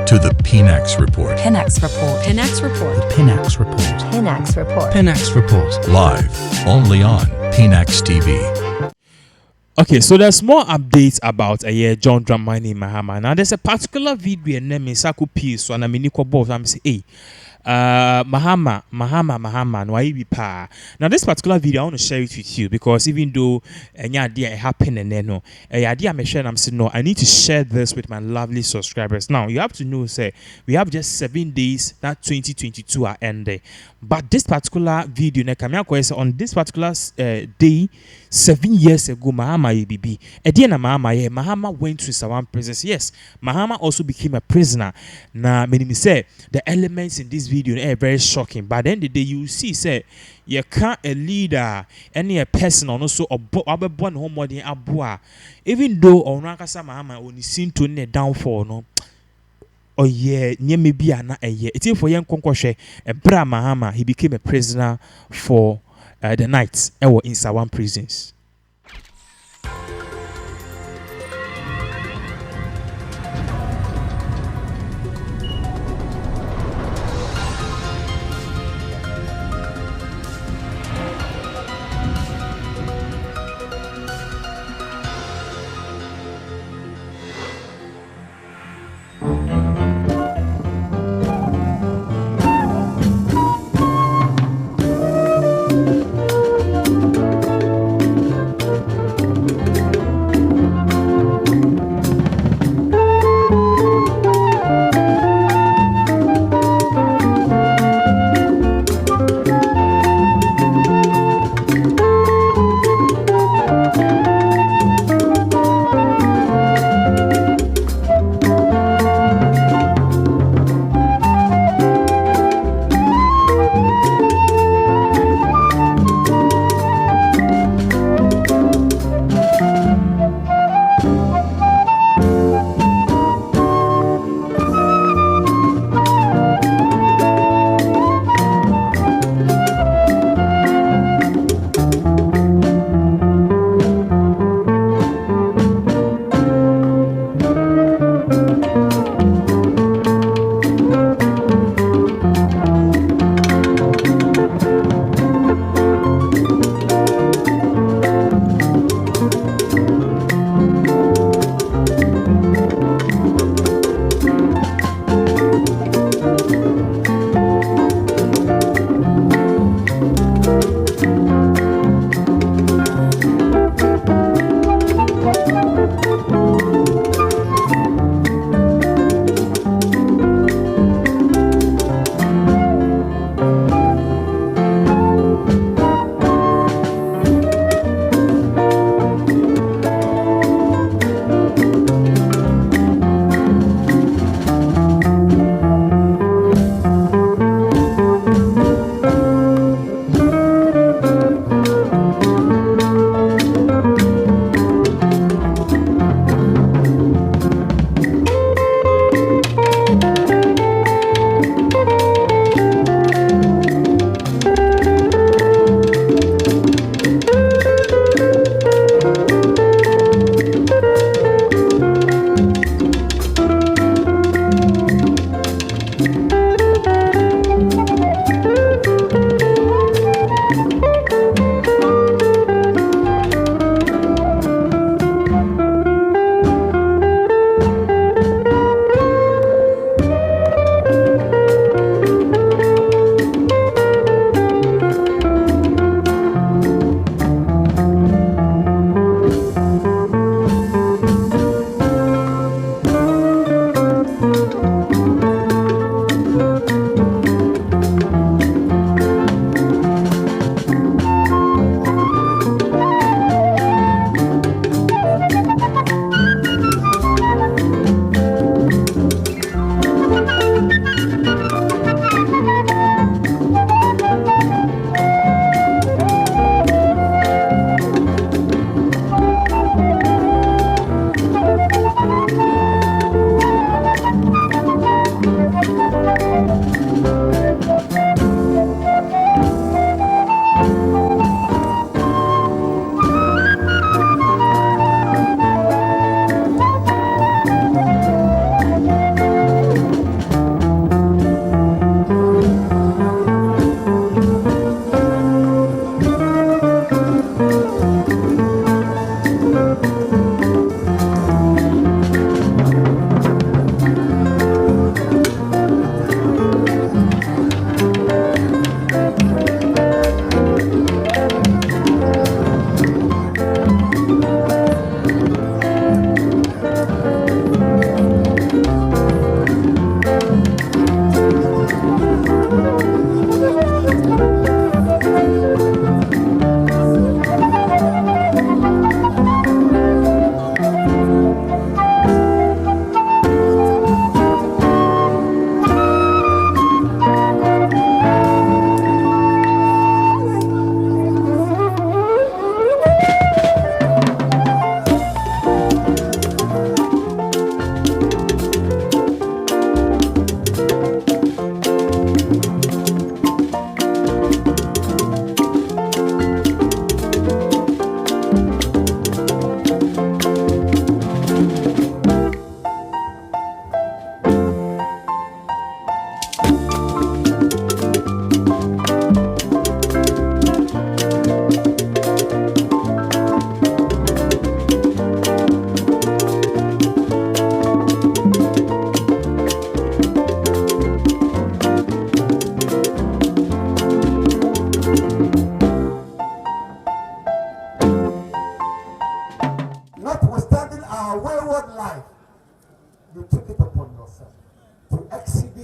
to the Pnex Report. Pnex Report. Pnex Report. The Pnex Report. Pnex Report. Pnex Report. Live only on Pnex TV. Okay, so there's more updates about John Dramani Mahama. Now there's a particular video and name is Saku piece so and I'm in I'm say hey Mahama no I be pa. Now this particular video I want to share it with you because even though any idea happened and then no idea I'm sharing I'm saying no I need to share this with my lovely subscribers. Now you have to know say we have just 7 days that 2022 are ending, but this particular video on this particular day 7 years ago Mahama ABB Ediana Mahama went to Nsawam Pr. Yes, Mahama also became a prisoner. Now many say the elements in this video are very shocking, but then the day you see say you can't a leader any a person or also born home even though Onakasa Mahama only seem to need downfall no. Oh yeah, near me be a year. It's for young Konkoshe, a Bra Mahama, he became a prisoner for the night in Nsawam prisons.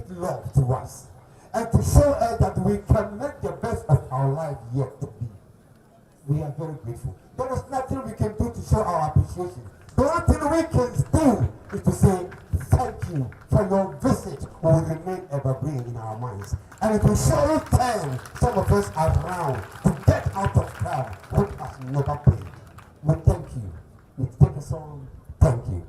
demonstrate love to us and to show us that we can make the best of our life yet to be. We are very grateful. There is nothing we can do to show our appreciation. The only thing we can do is to say thank you for your visit will remain evergreen in our minds. And it will surely turn some of us around to get out of crowd which has never paid. We thank you. We take a song. Thank you.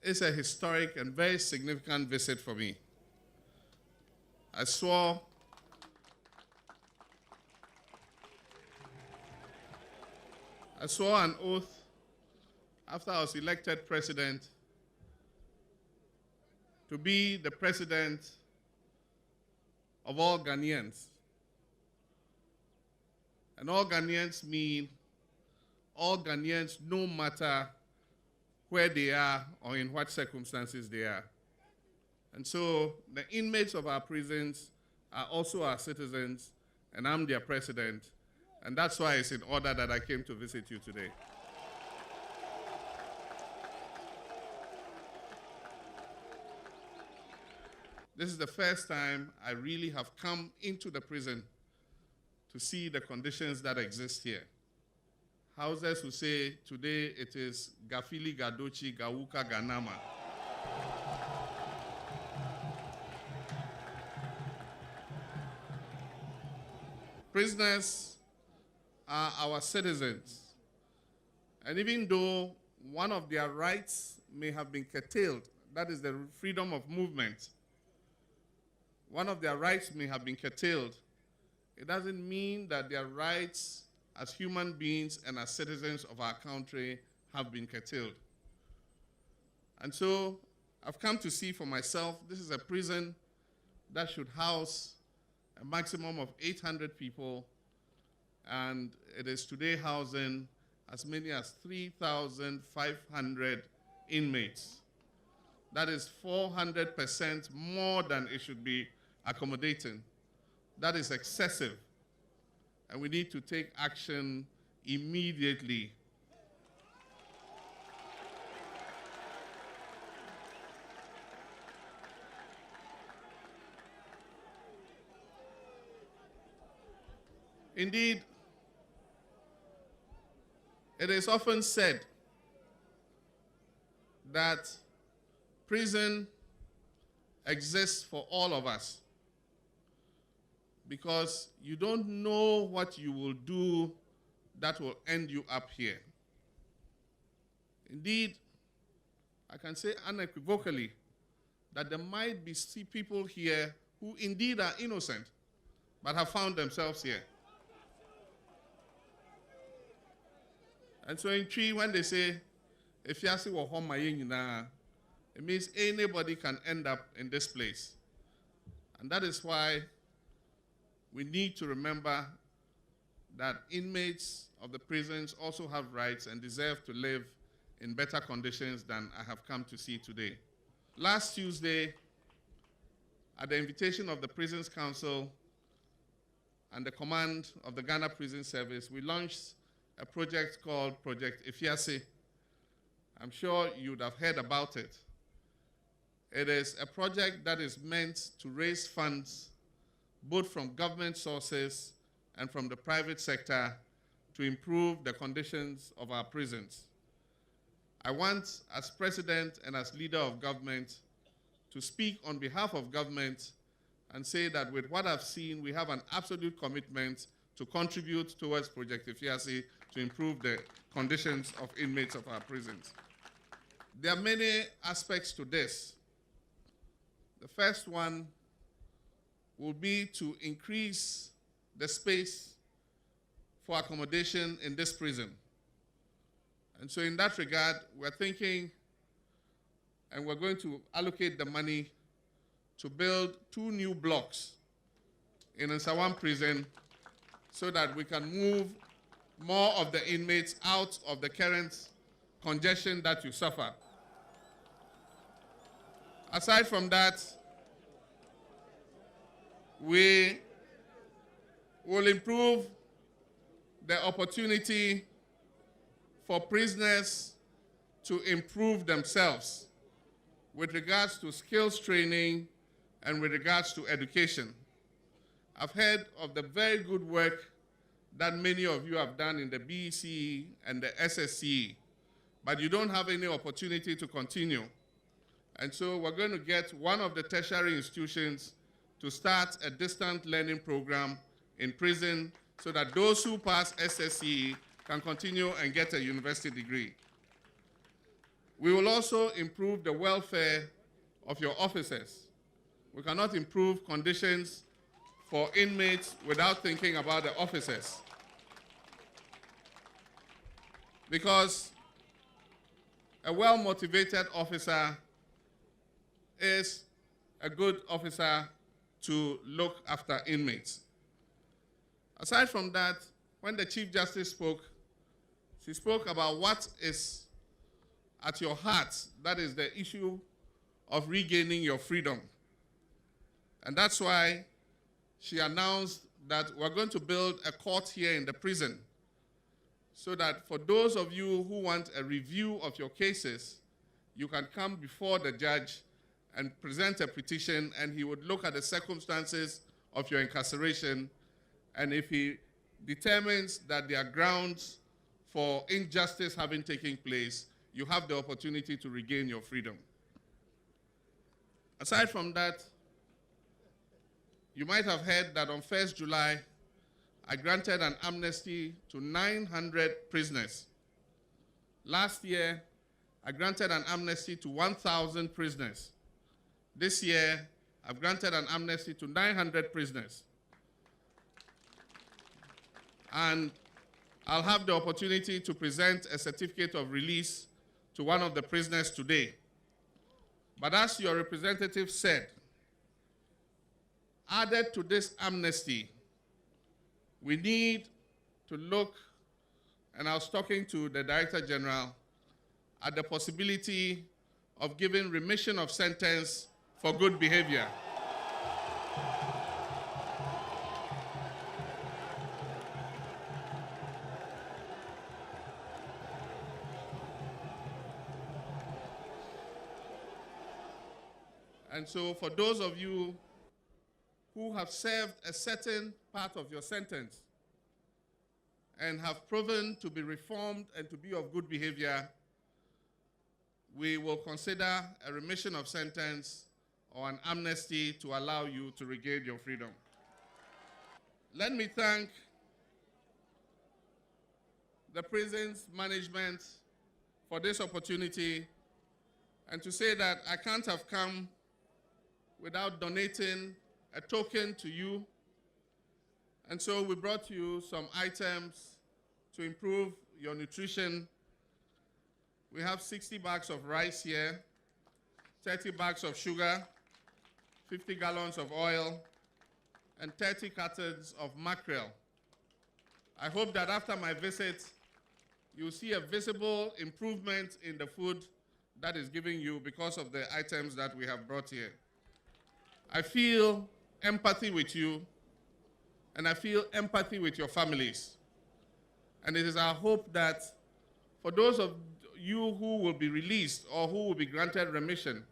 It's a historic and very significant visit for me. I swore an oath after I was elected president to be the president of all Ghanaians. And all Ghanaians mean all Ghanaians, no matter where they are or in what circumstances they are. And so the inmates of our prisons are also our citizens, and I'm their president. And that's why it's in order that I came to visit you today. This is the first time I really have come into the prison to see the conditions that exist here. Houses will say today it is Gafili Gadochi Gawuka Ganama. Prisoners are our citizens. And even though one of their rights may have been curtailed, that is the freedom of movement, one of their rights may have been curtailed, it doesn't mean that their rights as human beings and as citizens of our country have been curtailed. And so I've come to see for myself, this is a prison that should house a maximum of 800 people, and it is today housing as many as 3,500 inmates. That is 400% more than it should be accommodating. That is excessive. And we need to take action immediately. Indeed, it is often said that prison exists for all of us, because you don't know what you will do that will end you up here. Indeed, I can say unequivocally that there might be people here who indeed are innocent, but have found themselves here. And so in Tree, when they say, if you ask what home it means anybody can end up in this place. And that is why we need to remember that inmates of the prisons also have rights and deserve to live in better conditions than I have come to see today. Last Tuesday, at the invitation of the Prisons Council and the command of the Ghana Prison Service, we launched a project called Project Efiase. I'm sure you would have heard about it. It is a project that is meant to raise funds both from government sources and from the private sector to improve the conditions of our prisons. I want, as president and as leader of government, to speak on behalf of government and say that with what I've seen, we have an absolute commitment to contribute towards Project Efiase to improve the conditions of inmates of our prisons. There are many aspects to this. The first one will be to increase the space for accommodation in this prison. And so in that regard, we're thinking and we're going to allocate the money to build 2 new blocks in Nsawam prison so that we can move more of the inmates out of the current congestion that you suffer. Aside from that, we will improve the opportunity for prisoners to improve themselves with regards to skills training and with regards to education. I've heard of the very good work that many of you have done in the BEC and the SSC, but you don't have any opportunity to continue. And so we're going to get one of the tertiary institutions to start a distant learning program in prison so that those who pass SSC can continue and get a university degree. We will also improve the welfare of your officers. We cannot improve conditions for inmates without thinking about the officers. Because a well-motivated officer is a good officer to look after inmates. Aside from that, when the Chief Justice spoke, she spoke about what is at your heart, that is the issue of regaining your freedom. And that's why she announced that we're going to build a court here in the prison so that for those of you who want a review of your cases, you can come before the judge and present a petition, and he would look at the circumstances of your incarceration, and if he determines that there are grounds for injustice having taken place, you have the opportunity to regain your freedom. Aside from that, you might have heard that on 1st July, I granted an amnesty to 900 prisoners. Last year, I granted an amnesty to 1,000 prisoners. This year, I've granted an amnesty to 900 prisoners. And I'll have the opportunity to present a certificate of release to one of the prisoners today. But as your representative said, added to this amnesty, we need to look, and I was talking to the Director General, at the possibility of giving remission of sentence for good behavior. And so for those of you who have served a certain part of your sentence and have proven to be reformed and to be of good behavior, we will consider a remission of sentence or an amnesty to allow you to regain your freedom. Let me thank the prison's management for this opportunity and to say that I can't have come without donating a token to you. And so we brought you some items to improve your nutrition. We have 60 bags of rice here, 30 bags of sugar, 50 gallons of oil, and 30 cartons of mackerel. I hope that after my visit, you'll see a visible improvement in the food that is given you because of the items that we have brought here. I feel empathy with you, and I feel empathy with your families. And it is our hope that for those of you who will be released or who will be granted remission,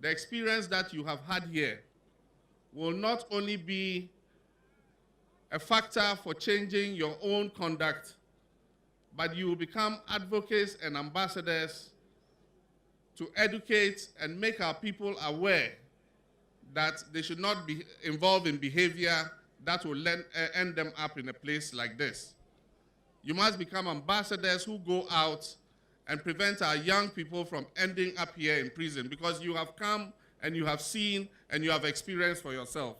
the experience that you have had here will not only be a factor for changing your own conduct, but you will become advocates and ambassadors to educate and make our people aware that they should not be involved in behavior that will end them up in a place like this. You must become ambassadors who go out and prevent our young people from ending up here in prison, because you have come and you have seen and you have experienced for yourself.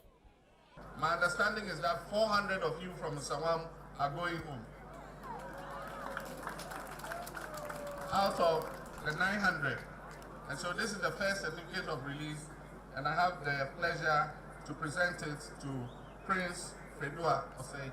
My understanding is that 400 of you from Nsawam are going home. Out of the 900. And so this is the first certificate of release, and I have the pleasure to present it to Prince Fedua Osei.